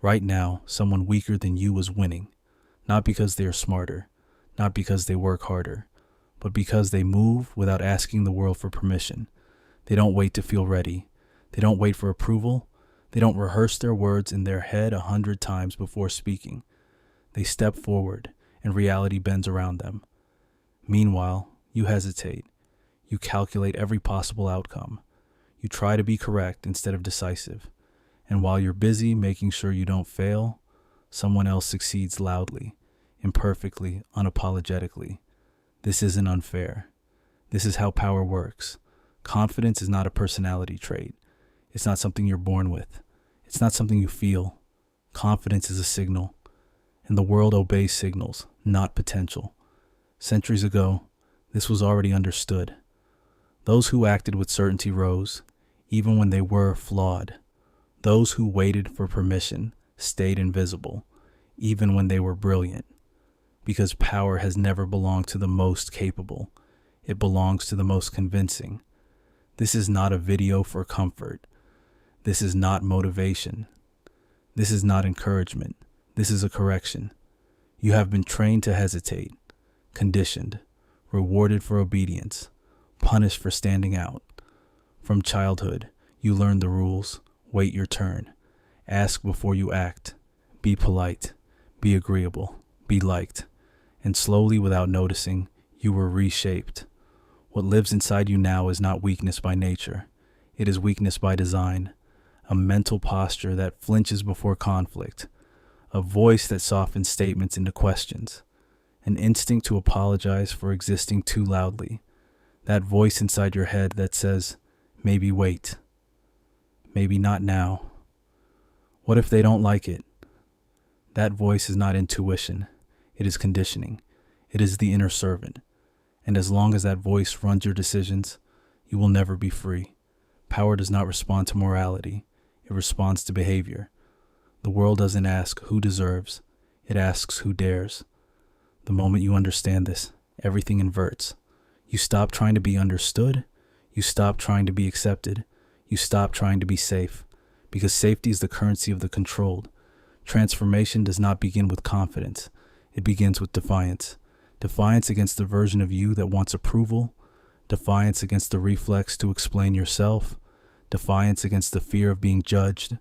Right now, someone weaker than you is winning, not because they are smarter, not because they work harder, but because they move without asking the world for permission. They don't wait to feel ready. They don't wait for approval. They don't rehearse their words in their head 100 times before speaking. They step forward, and reality bends around them. Meanwhile, you hesitate. You calculate every possible outcome. You try to be correct instead of decisive. And while you're busy making sure you don't fail, someone else succeeds loudly, imperfectly, unapologetically. This isn't unfair. This is how power works. Confidence is not a personality trait. It's not something you're born with. It's not something you feel. Confidence is a signal, and the world obeys signals, not potential. Centuries ago, this was already understood. Those who acted with certainty rose, even when they were flawed. Those who waited for permission stayed invisible, even when they were brilliant. Because power has never belonged to the most capable. It belongs to the most convincing. This is not a video for comfort. This is not motivation. This is not encouragement. This is a correction. You have been trained to hesitate, conditioned, rewarded for obedience, punished for standing out. From childhood, you learn the rules. Wait your turn. Ask before you act. Be polite. Be agreeable. Be liked. And slowly, without noticing, you were reshaped. What lives inside you now is not weakness by nature. It is weakness by design. A mental posture that flinches before conflict. A voice that softens statements into questions. An instinct to apologize for existing too loudly. That voice inside your head that says, maybe wait. Maybe not now. What if they don't like it? That voice is not intuition. It is conditioning. It is the inner servant. And as long as that voice runs your decisions, you will never be free. Power does not respond to morality. It responds to behavior. The world doesn't ask who deserves. It asks who dares. The moment you understand this, everything inverts. You stop trying to be understood. You stop trying to be accepted. You stop trying to be safe, because safety is the currency of the controlled. Transformation does not begin with confidence. It begins with defiance. Defiance against the version of you that wants approval. Defiance against the reflex to explain yourself. Defiance against the fear of being judged.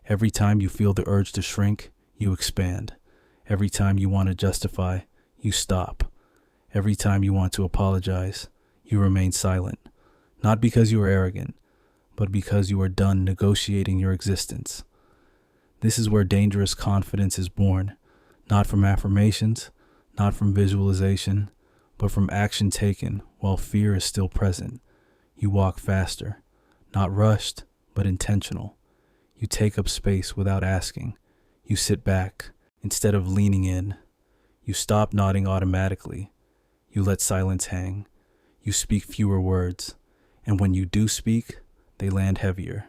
Every time you feel the urge to shrink, you expand. Every time you want to justify, you stop. Every time you want to apologize, you remain silent. Not because you are arrogant, but because you are done negotiating your existence. This is where dangerous confidence is born, not from affirmations, not from visualization, but from action taken while fear is still present. You walk faster, not rushed, but intentional. You take up space without asking. You sit back instead of leaning in. You stop nodding automatically. You let silence hang. You speak fewer words, and when you do speak, they land heavier.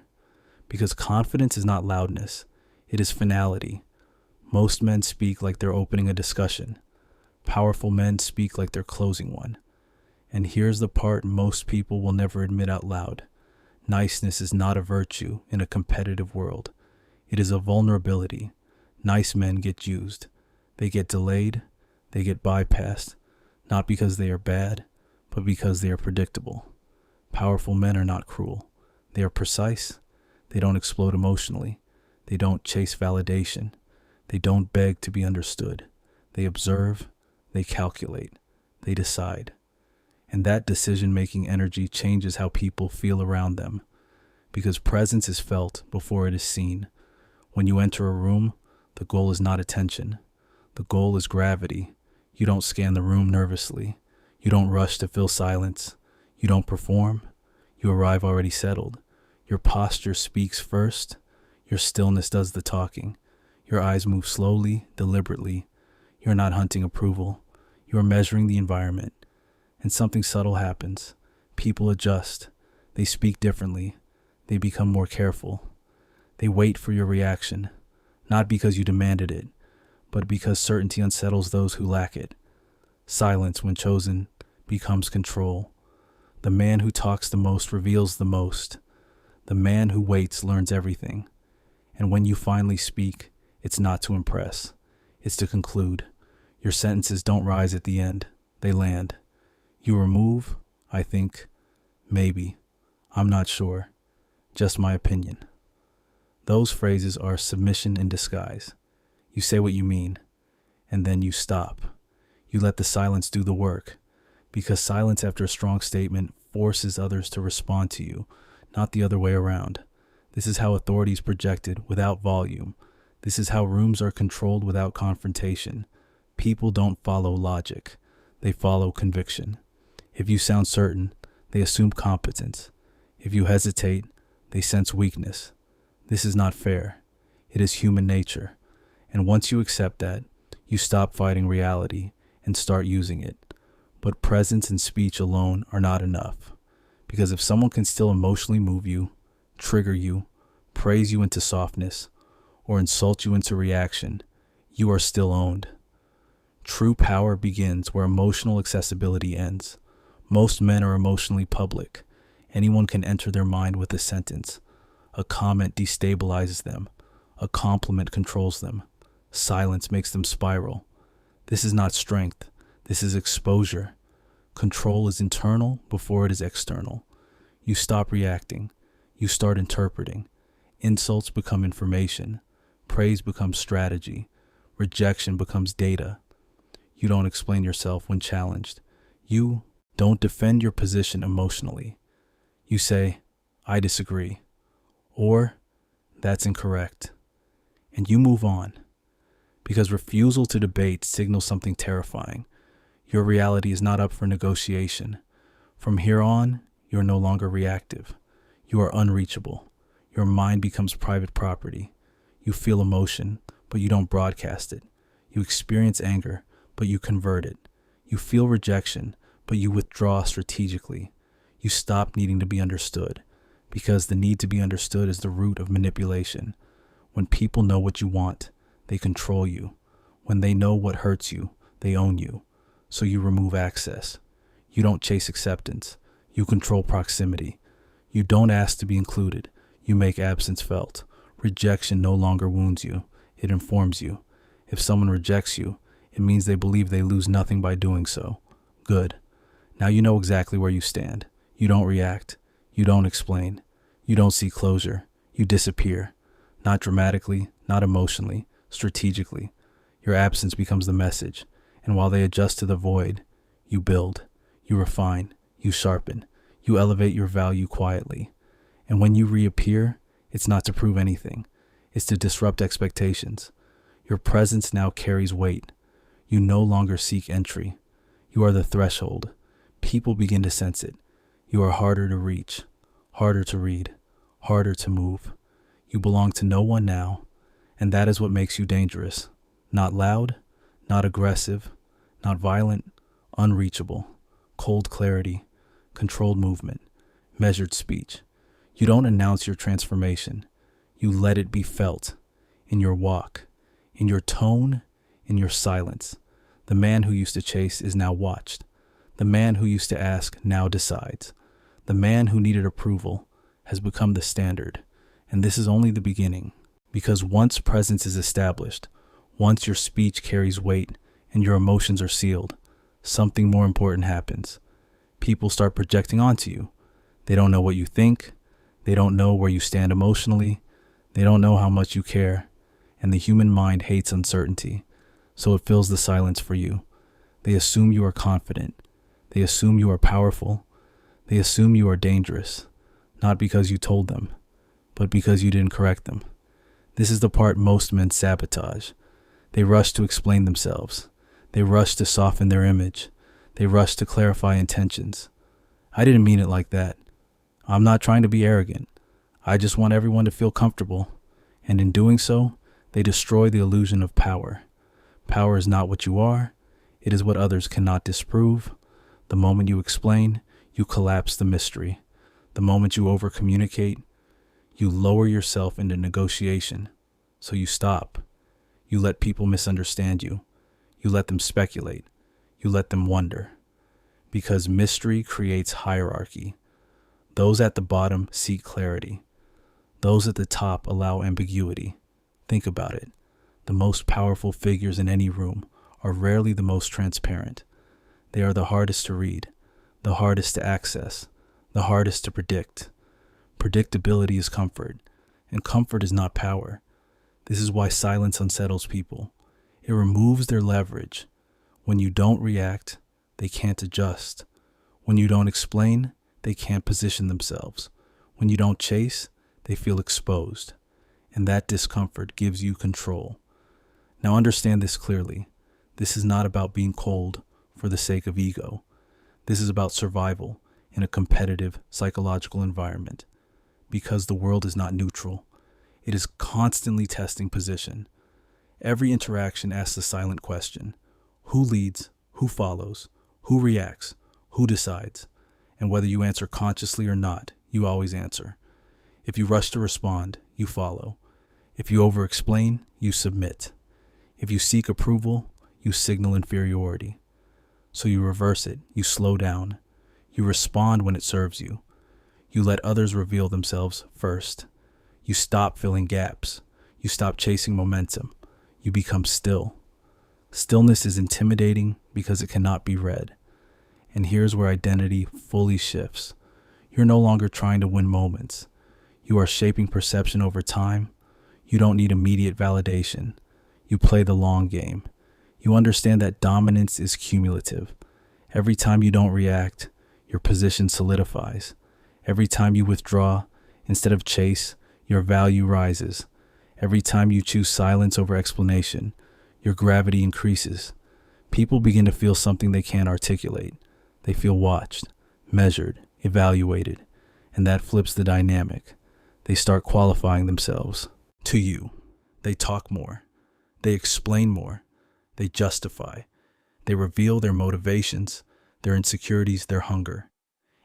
Because confidence is not loudness, it is finality. Most men speak like they're opening a discussion. Powerful men speak like they're closing one. And here's the part most people will never admit out loud. Niceness is not a virtue in a competitive world. It is a vulnerability. Nice men get used. They get delayed. They get bypassed. Not because they are bad, but because they are predictable. Powerful men are not cruel. They are precise. They don't explode emotionally. They don't chase validation. They don't beg to be understood. They observe. They calculate. They decide. And that decision-making energy changes how people feel around them. Because presence is felt before it is seen. When you enter a room, the goal is not attention. The goal is gravity. You don't scan the room nervously. You don't rush to fill silence. You don't perform. You arrive already settled. Your posture speaks first. Your stillness does the talking. Your eyes move slowly, deliberately. You're not hunting approval. You're measuring the environment. And something subtle happens. People adjust. They speak differently. They become more careful. They wait for your reaction, not because you demanded it, but because certainty unsettles those who lack it. Silence, when chosen, becomes control. The man who talks the most reveals the most. The man who waits learns everything. And when you finally speak, It's not to impress. It's to conclude. Your sentences don't rise at the end. They land. You remove, I think, maybe, I'm not sure, just my opinion. Those phrases are submission in disguise. You say what you mean, and then you stop. You let the silence do the work, because silence after a strong statement forces others to respond to you, not the other way around. This is how authority is projected without volume. This is how rooms are controlled without confrontation. People don't follow logic. They follow conviction. If you sound certain, they assume competence. If you hesitate, they sense weakness. This is not fair. It is human nature. And once you accept that, you stop fighting reality and start using it. But presence and speech alone are not enough. Because if someone can still emotionally move you, trigger you, praise you into softness, or insult you into reaction, you are still owned. True power begins where emotional accessibility ends. Most men are emotionally public. Anyone can enter their mind with a sentence. A comment destabilizes them. A compliment controls them. Silence makes them spiral. This is not strength. This is exposure. Control is internal before it is external. You stop reacting. You start interpreting. Insults become information. Praise becomes strategy. Rejection becomes data. You don't explain yourself when challenged. You don't defend your position emotionally. You say, I disagree, or that's incorrect, and you move on. Because refusal to debate signals something terrifying. Your reality is not up for negotiation. From here on, you are no longer reactive. You are unreachable. Your mind becomes private property. You feel emotion, but you don't broadcast it. You experience anger, but you convert it. You feel rejection, but you withdraw strategically. You stop needing to be understood, because the need to be understood is the root of manipulation. When people know what you want, they control you. When they know what hurts you, they own you. So you remove access. You don't chase acceptance. You control proximity. You don't ask to be included. You make absence felt. Rejection no longer wounds you. It informs you. If someone rejects you, it means they believe they lose nothing by doing so. Good. Now you know exactly where you stand. You don't react. You don't explain. You don't seek closure. You disappear. Not dramatically, not emotionally, strategically. Your absence becomes the message. And while they adjust to the void, you build. You refine. You sharpen. You elevate your value quietly. And when you reappear, it's not to prove anything. It's to disrupt expectations. Your presence now carries weight. You no longer seek entry. You are the threshold. People begin to sense it. You are harder to reach, harder to read, harder to move. You belong to no one now, and that is what makes you dangerous. Not loud, not aggressive, not violent, unreachable. Cold clarity, controlled movement, measured speech. You don't announce your transformation. You let it be felt in your walk, in your tone, in your silence. The man who used to chase is now watched. The man who used to ask now decides. The man who needed approval has become the standard. And this is only the beginning. Because once presence is established, once your speech carries weight and your emotions are sealed, something more important happens. People start projecting onto you. They don't know what you think. They don't know where you stand emotionally. They don't know how much you care. And the human mind hates uncertainty, so it fills the silence for you. They assume you are confident. They assume you are powerful. They assume you are dangerous, not because you told them, but because you didn't correct them. This is the part most men sabotage. They rush to explain themselves. They rush to soften their image. They rush to clarify intentions. I didn't mean it like that. I'm not trying to be arrogant. I just want everyone to feel comfortable. And in doing so, they destroy the illusion of power. Power is not what you are. It is what others cannot disprove. The moment you explain, you collapse the mystery. The moment you over-communicate, you lower yourself into negotiation. So you stop. You let people misunderstand you. You let them speculate. You let them wonder. Because mystery creates hierarchy. Those at the bottom seek clarity. Those at the top allow ambiguity. Think about it. The most powerful figures in any room are rarely the most transparent. They are the hardest to read, the hardest to access, the hardest to predict. Predictability is comfort, and comfort is not power. This is why silence unsettles people. It removes their leverage. When you don't react, they can't adjust. When you don't explain, they can't position themselves. When you don't chase, they feel exposed. And that discomfort gives you control. Now understand this clearly. This is not about being cold for the sake of ego. This is about survival in a competitive psychological environment. Because the world is not neutral. It is constantly testing position. Every interaction asks the silent question: who leads, who follows, who reacts, who decides? And whether you answer consciously or not, you always answer. If you rush to respond, you follow. If you over-explain, you submit. If you seek approval, you signal inferiority. So you reverse it, you slow down. You respond when it serves you. You let others reveal themselves first. You stop filling gaps. You stop chasing momentum. You become still. Stillness is intimidating because it cannot be read. And here's where identity fully shifts. You're no longer trying to win moments. You are shaping perception over time. You don't need immediate validation. You play the long game. You understand that dominance is cumulative. Every time you don't react, your position solidifies. Every time you withdraw, instead of chase, your value rises. Every time you choose silence over explanation, your gravity increases. People begin to feel something they can't articulate. They feel watched, measured, evaluated, and that flips the dynamic. They start qualifying themselves to you. They talk more. They explain more. They justify. They reveal their motivations, their insecurities, their hunger.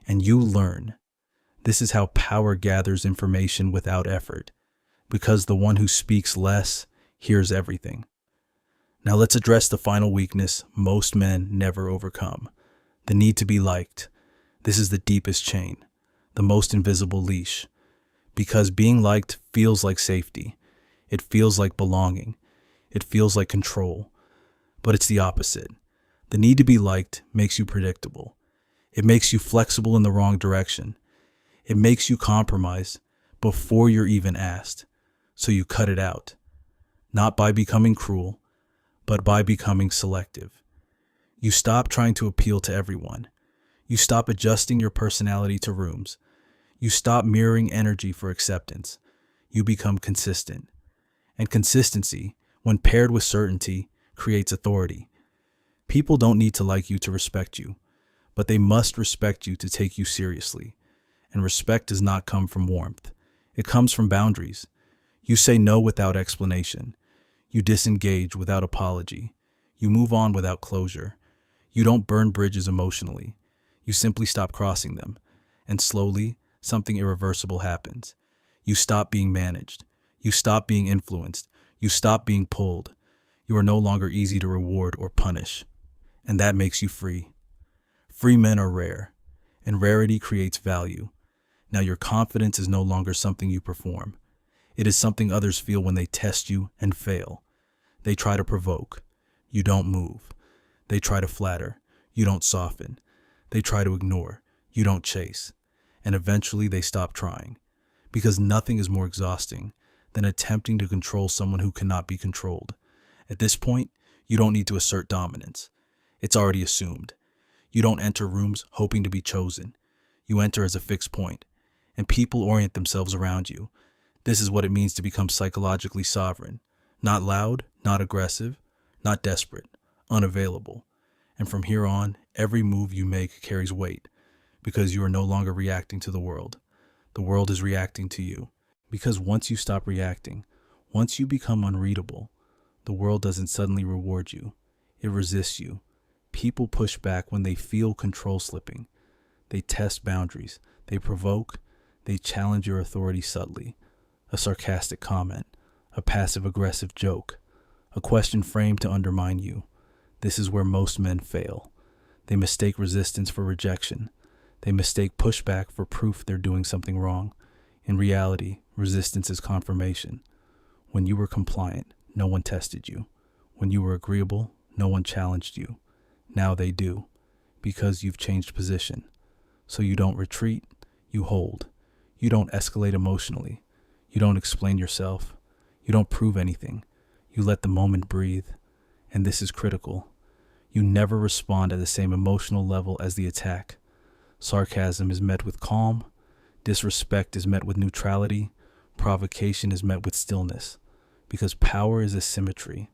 And you learn. This is how power gathers information without effort, because the one who speaks less hears everything. Now let's address the final weakness most men never overcome: the need to be liked. This is the deepest chain, the most invisible leash, because being liked feels like safety. It feels like belonging. It feels like control. But it's the opposite. The need to be liked makes you predictable. It makes you flexible in the wrong direction. It makes you compromise before you're even asked. So you cut it out, not by becoming cruel, but by becoming selective. You stop trying to appeal to everyone. You stop adjusting your personality to rooms. You stop mirroring energy for acceptance. You become consistent. And consistency, when paired with certainty, creates authority. People don't need to like you to respect you, but they must respect you to take you seriously. And respect does not come from warmth. It comes from boundaries. You say no without explanation. You disengage without apology. You move on without closure. You don't burn bridges emotionally. You simply stop crossing them. And slowly, something irreversible happens. You stop being managed. You stop being influenced. You stop being pulled. You are no longer easy to reward or punish. And that makes you free. Free men are rare, and rarity creates value. Now your confidence is no longer something you perform. It is something others feel when they test you and fail. They try to provoke. You don't move. They try to flatter. You don't soften. They try to ignore. You don't chase. And eventually they stop trying. Because nothing is more exhausting than attempting to control someone who cannot be controlled. At this point, you don't need to assert dominance. It's already assumed. You don't enter rooms hoping to be chosen. You enter as a fixed point, and people orient themselves around you. This is what it means to become psychologically sovereign. Not loud, not aggressive, not desperate, unavailable. And from here on, every move you make carries weight, because you are no longer reacting to the world. The world is reacting to you. Because once you stop reacting, once you become unreadable, the world doesn't suddenly reward you. It resists you. People push back when they feel control slipping. They test boundaries. They provoke. They challenge your authority subtly. A sarcastic comment, a passive-aggressive joke, a question framed to undermine you. This is where most men fail. They mistake resistance for rejection. They mistake pushback for proof they're doing something wrong. In reality, resistance is confirmation. When you were compliant, no one tested you. When you were agreeable, no one challenged you. Now they do, because you've changed position. So you don't retreat, you hold. You don't escalate emotionally. You don't explain yourself. You don't prove anything. You let the moment breathe. And this is critical. You never respond at the same emotional level as the attack. Sarcasm is met with calm. Disrespect is met with neutrality. Provocation is met with stillness. Because power is asymmetry.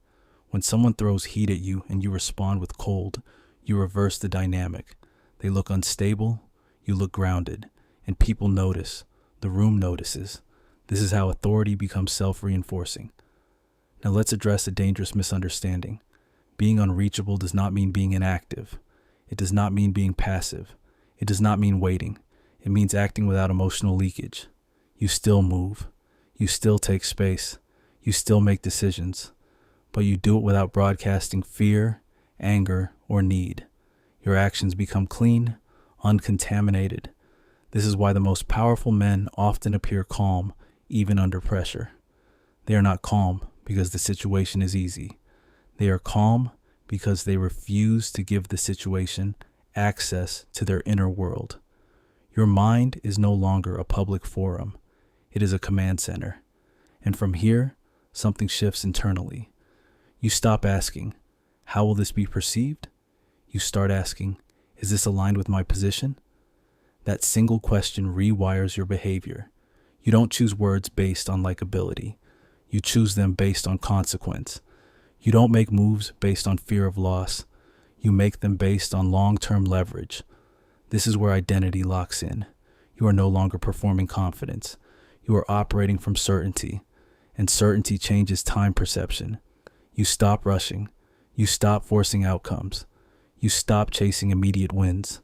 When someone throws heat at you and you respond with cold, you reverse the dynamic. They look unstable, you look grounded, and people notice. The room notices. This is how authority becomes self-reinforcing. Now let's address a dangerous misunderstanding. Being unreachable does not mean being inactive. It does not mean being passive. It does not mean waiting. It means acting without emotional leakage. You still move. You still take space. You still make decisions. But you do it without broadcasting fear, anger, or need. Your actions become clean, uncontaminated. This is why the most powerful men often appear calm, even under pressure. They are not calm because the situation is easy. They are calm because they refuse to give the situation access to their inner world. Your mind is no longer a public forum. It is a command center. And from here, something shifts internally. You stop asking, how will this be perceived? You start asking, is this aligned with my position? That single question rewires your behavior. You don't choose words based on likability. You choose them based on consequence. You don't make moves based on fear of loss. You make them based on long-term leverage. This is where identity locks in. You are no longer performing confidence. You are operating from certainty, and certainty changes time perception. You stop rushing. You stop forcing outcomes. You stop chasing immediate wins,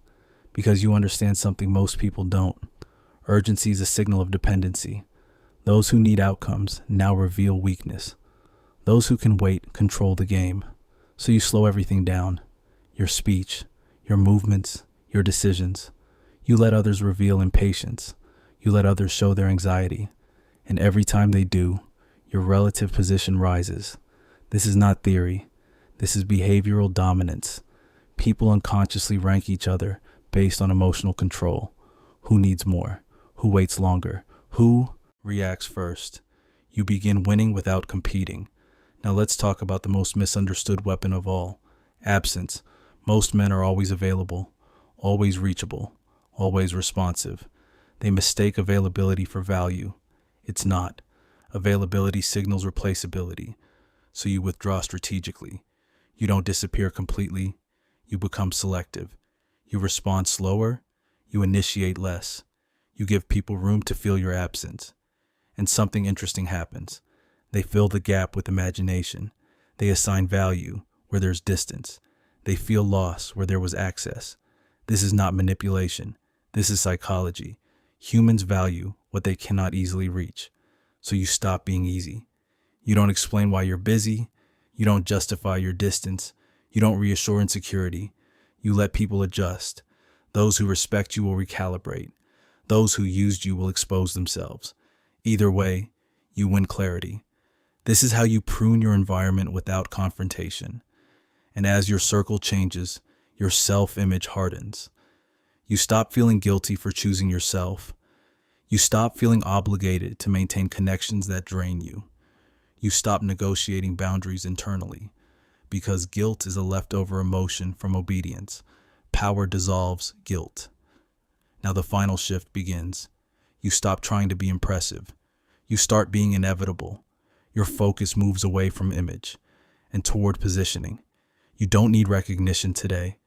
because you understand something most people don't. Urgency is a signal of dependency. Those who need outcomes now reveal weakness. Those who can wait control the game. So you slow everything down. Your speech, your movements, your decisions. You let others reveal impatience. You let others show their anxiety. And every time they do, your relative position rises. This is not theory. This is behavioral dominance. People unconsciously rank each other based on emotional control. Who needs more? Who waits longer? Who reacts first? You begin winning without competing. Now let's talk about the most misunderstood weapon of all, absence. Most men are always available, always reachable, always responsive. They mistake availability for value. It's not. Availability signals replaceability. So you withdraw strategically. You don't disappear completely. You become selective. You respond slower. You initiate less. You give people room to feel your absence. And something interesting happens. They fill the gap with imagination. They assign value where there's distance. They feel loss where there was access. This is not manipulation. This is psychology. Humans value what they cannot easily reach. So you stop being easy. You don't explain why you're busy. You don't justify your distance. You don't reassure insecurity. You let people adjust. Those who respect you will recalibrate. Those who used you will expose themselves. Either way, you win clarity. This is how you prune your environment without confrontation. And as your circle changes, your self-image hardens. You stop feeling guilty for choosing yourself. You stop feeling obligated to maintain connections that drain you. You stop negotiating boundaries internally, because guilt is a leftover emotion from obedience. Power dissolves guilt. Now the final shift begins. You stop trying to be impressive. You start being inevitable. Your focus moves away from image and toward positioning. You don't need recognition today.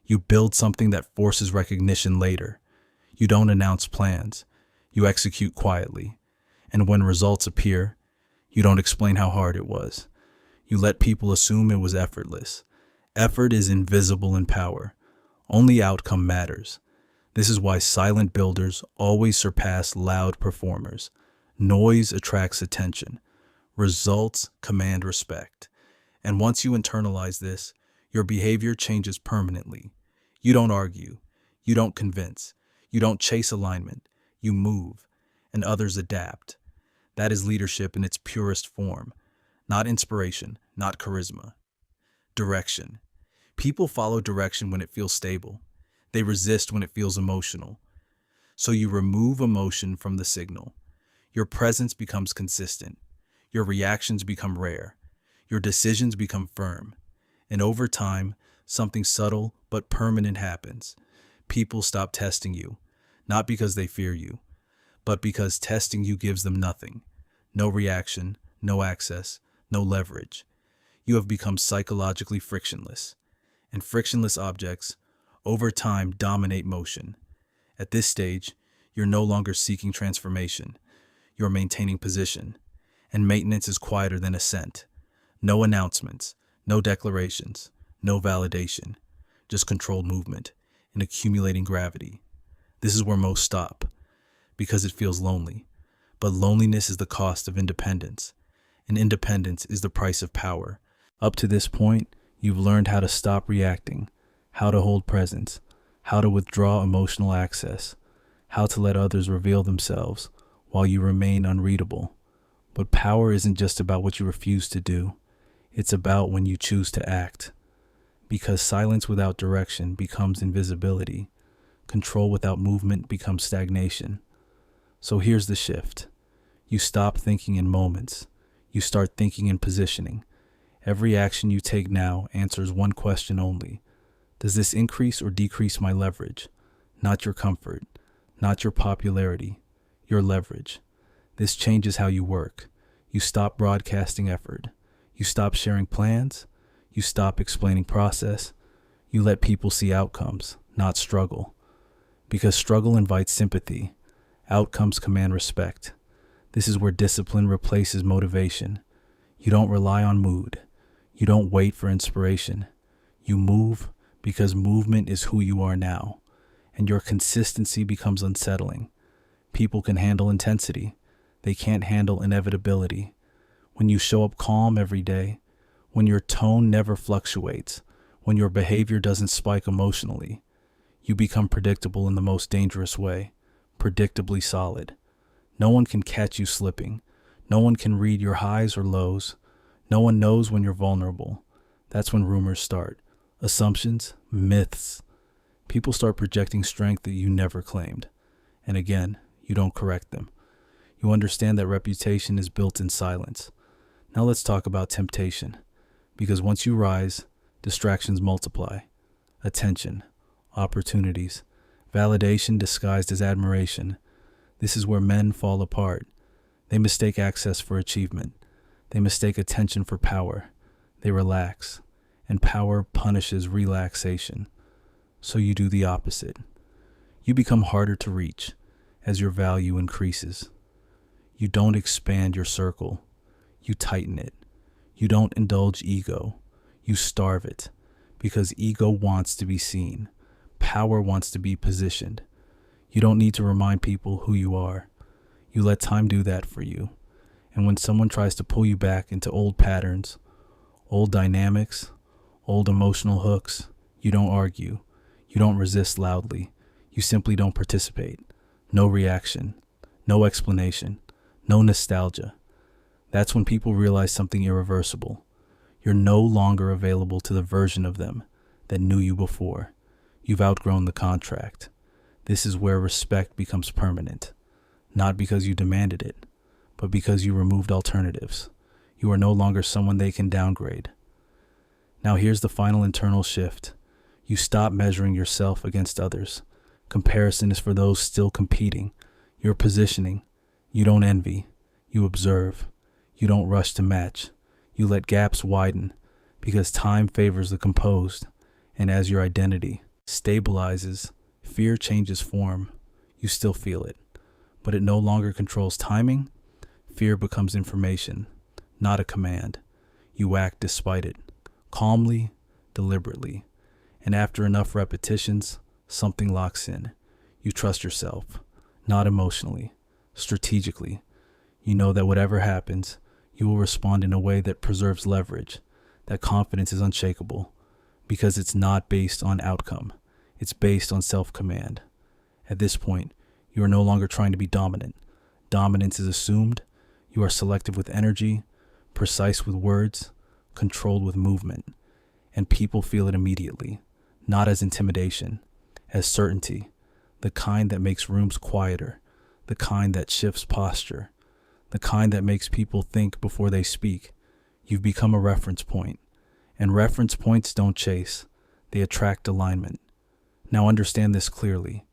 You build something that forces recognition later. You don't announce plans. You execute quietly. And when results appear, you don't explain how hard it was. You let people assume it was effortless. Effort is invisible in power. Only outcome matters. This is why silent builders always surpass loud performers. Noise attracts attention. Results command respect. And once you internalize this, your behavior changes permanently. You don't argue. You don't convince. You don't chase alignment. You move, and others adapt. That is leadership in its purest form. Not inspiration, not charisma. Direction. People follow direction when it feels stable. They resist when it feels emotional. So you remove emotion from the signal. Your presence becomes consistent. Your reactions become rare. Your decisions become firm. And over time, something subtle but permanent happens. People stop testing you, not because they fear you, but because testing you gives them nothing. No reaction, no access, no leverage. You have become psychologically frictionless. And frictionless objects, over time, dominate motion. At this stage, you're no longer seeking transformation. You're maintaining position. And maintenance is quieter than ascent. No announcements, no declarations, no validation, just controlled movement and accumulating gravity. This is where most stop, because it feels lonely. But loneliness is the cost of independence, and independence is the price of power. Up to this point, you've learned how to stop reacting, how to hold presence, how to withdraw emotional access, how to let others reveal themselves while you remain unreadable. But power isn't just about what you refuse to do. It's about when you choose to act. Because silence without direction becomes invisibility. Control without movement becomes stagnation. So here's the shift. You stop thinking in moments. You start thinking in positioning. Every action you take now answers one question only. Does this increase or decrease my leverage? Not your comfort, not your popularity, your leverage. This changes how you work. You stop broadcasting effort. You stop sharing plans. You stop explaining process. You let people see outcomes, not struggle. Because struggle invites sympathy. Outcomes command respect. This is where discipline replaces motivation. You don't rely on mood. You don't wait for inspiration. You move because movement is who you are now. And your consistency becomes unsettling. People can handle intensity. They can't handle inevitability. When you show up calm every day, when your tone never fluctuates, when your behavior doesn't spike emotionally, you become predictable in the most dangerous way, predictably solid. No one can catch you slipping. No one can read your highs or lows. No one knows when you're vulnerable. That's when rumors start. Assumptions, myths. People start projecting strength that you never claimed. And again, you don't correct them. You understand that reputation is built in silence. Now let's talk about temptation. Because once you rise, distractions multiply. Attention, opportunities, validation disguised as admiration. This is where men fall apart. They mistake access for achievement. They mistake attention for power. They relax. And power punishes relaxation. So you do the opposite. You become harder to reach as your value increases. You don't expand your circle. You tighten it. You don't indulge ego. You starve it. Because ego wants to be seen. Power wants to be positioned. You don't need to remind people who you are. You let time do that for you. And when someone tries to pull you back into old patterns, old dynamics, old emotional hooks, you don't argue. You don't resist loudly. You simply don't participate. No reaction. No explanation. No nostalgia. That's when people realize something irreversible. You're no longer available to the version of them that knew you before. You've outgrown the contract. This is where respect becomes permanent. Not because you demanded it, but because you removed alternatives. You are no longer someone they can downgrade. Now here's the final internal shift. You stop measuring yourself against others. Comparison is for those still competing. You're positioning. You don't envy. You observe. You don't rush to match. You let gaps widen because time favors the composed. And as your identity stabilizes, fear changes form. You still feel it, but it no longer controls timing. Fear becomes information, not a command. You act despite it, calmly, deliberately. And after enough repetitions, something locks in. You trust yourself, not emotionally, strategically. You know that whatever happens, you will respond in a way that preserves leverage. That confidence is unshakable because it's not based on outcome. It's based on self-command. At this point, you are no longer trying to be dominant. Dominance is assumed. You are selective with energy, precise with words, controlled with movement, and people feel it immediately, not as intimidation, as certainty, the kind that makes rooms quieter, the kind that shifts posture, the kind that makes people think before they speak. You've become a reference point, and reference points don't chase, they attract alignment. Now understand this clearly.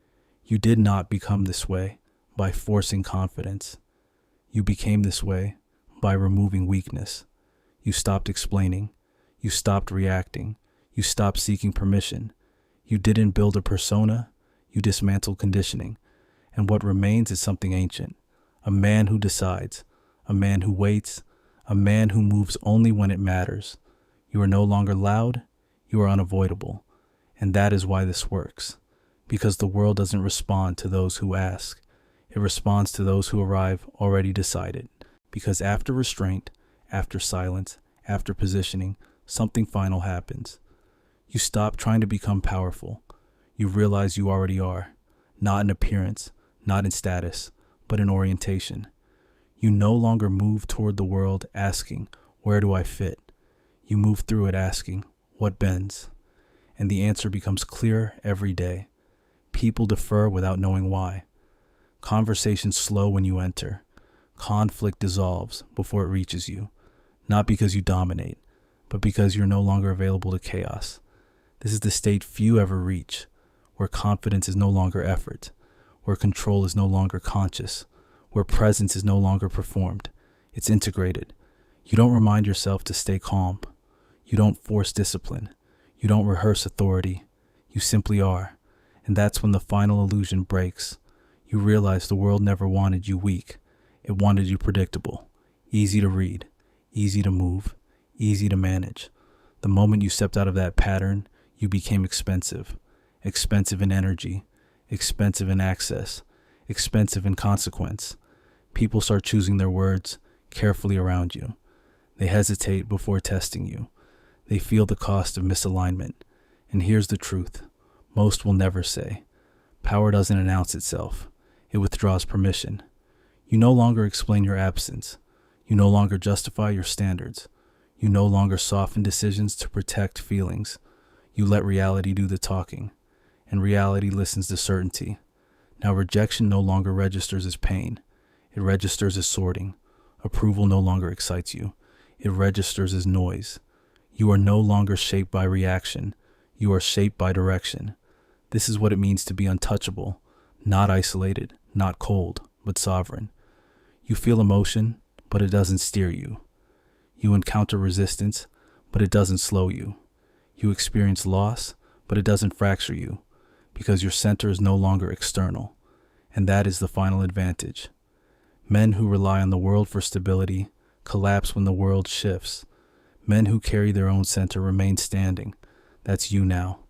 You did not become this way by forcing confidence. You became this way by removing weakness. You stopped explaining. You stopped reacting. You stopped seeking permission. You didn't build a persona. You dismantled conditioning. And what remains is something ancient. A man who decides. A man who waits. A man who moves only when it matters. You are no longer loud. You are unavoidable. And that is why this works. Because the world doesn't respond to those who ask. It responds to those who arrive already decided. Because after restraint, after silence, after positioning, something final happens. You stop trying to become powerful. You realize you already are. Not in appearance, not in status, but in orientation. You no longer move toward the world asking, where do I fit? You move through it asking, what bends? And the answer becomes clear every day. People defer without knowing why. Conversations slow when you enter. Conflict dissolves before it reaches you. Not because you dominate, but because you're no longer available to chaos. This is the state few ever reach, where confidence is no longer effort, where control is no longer conscious, where presence is no longer performed. It's integrated. You don't remind yourself to stay calm. You don't force discipline. You don't rehearse authority. You simply are. And that's when the final illusion breaks. You realize the world never wanted you weak. It wanted you predictable, easy to read, easy to move, easy to manage. The moment you stepped out of that pattern, you became expensive. Expensive in energy, expensive in access, expensive in consequence. People start choosing their words carefully around you. They hesitate before testing you. They feel the cost of misalignment. And here's the truth. Most will never say. Power doesn't announce itself. It withdraws permission. You no longer explain your absence. You no longer justify your standards. You no longer soften decisions to protect feelings. You let reality do the talking. And reality listens to certainty. Now rejection no longer registers as pain. It registers as sorting. Approval no longer excites you. It registers as noise. You are no longer shaped by reaction. You are shaped by direction. This is what it means to be untouchable, not isolated, not cold, but sovereign. You feel emotion, but it doesn't steer you. You encounter resistance, but it doesn't slow you. You experience loss, but it doesn't fracture you, because your center is no longer external. And that is the final advantage. Men who rely on the world for stability collapse when the world shifts. Men who carry their own center remain standing. That's you now.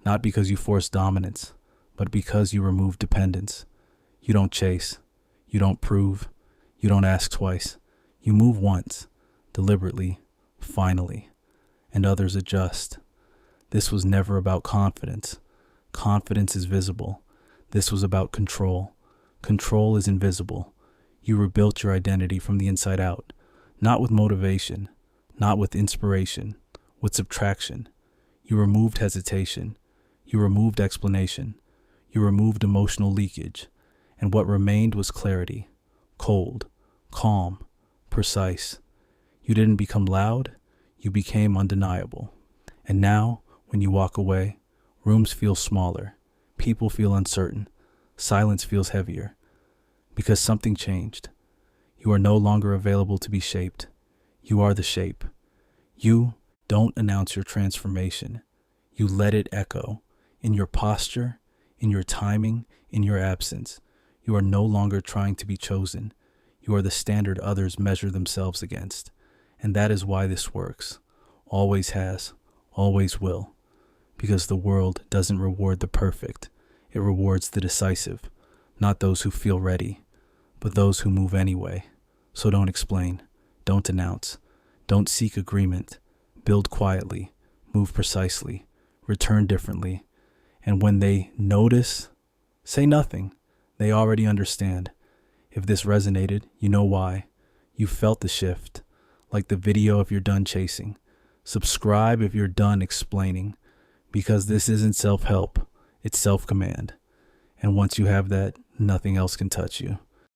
Not because you force dominance, but because you remove dependence. You don't chase. You don't prove. You don't ask twice. You move once, deliberately, finally, and others adjust. This was never about confidence. Confidence is visible. This was about control. Control is invisible. You rebuilt your identity from the inside out, not with motivation, not with inspiration, with subtraction. You removed hesitation. You removed explanation. You removed emotional leakage. And what remained was clarity, cold, calm, precise. You didn't become loud. You became undeniable. And now, when you walk away, rooms feel smaller. People feel uncertain. Silence feels heavier. Because something changed. You are no longer available to be shaped. You are the shape. You don't announce your transformation. You let it echo in your posture, in your timing, in your absence. You are no longer trying to be chosen. You are the standard others measure themselves against. And that is why this works. Always has, always will. Because the world doesn't reward the perfect. It rewards the decisive. Not those who feel ready, but those who move anyway. So don't explain. Don't announce. Don't seek agreement. Build quietly. Move precisely. Return differently. And when they notice, say nothing. They already understand. If this resonated, you know why. You felt the shift. Like the video if you're done chasing. Subscribe if you're done explaining. Because this isn't self-help, it's self-command. And once you have that, nothing else can touch you.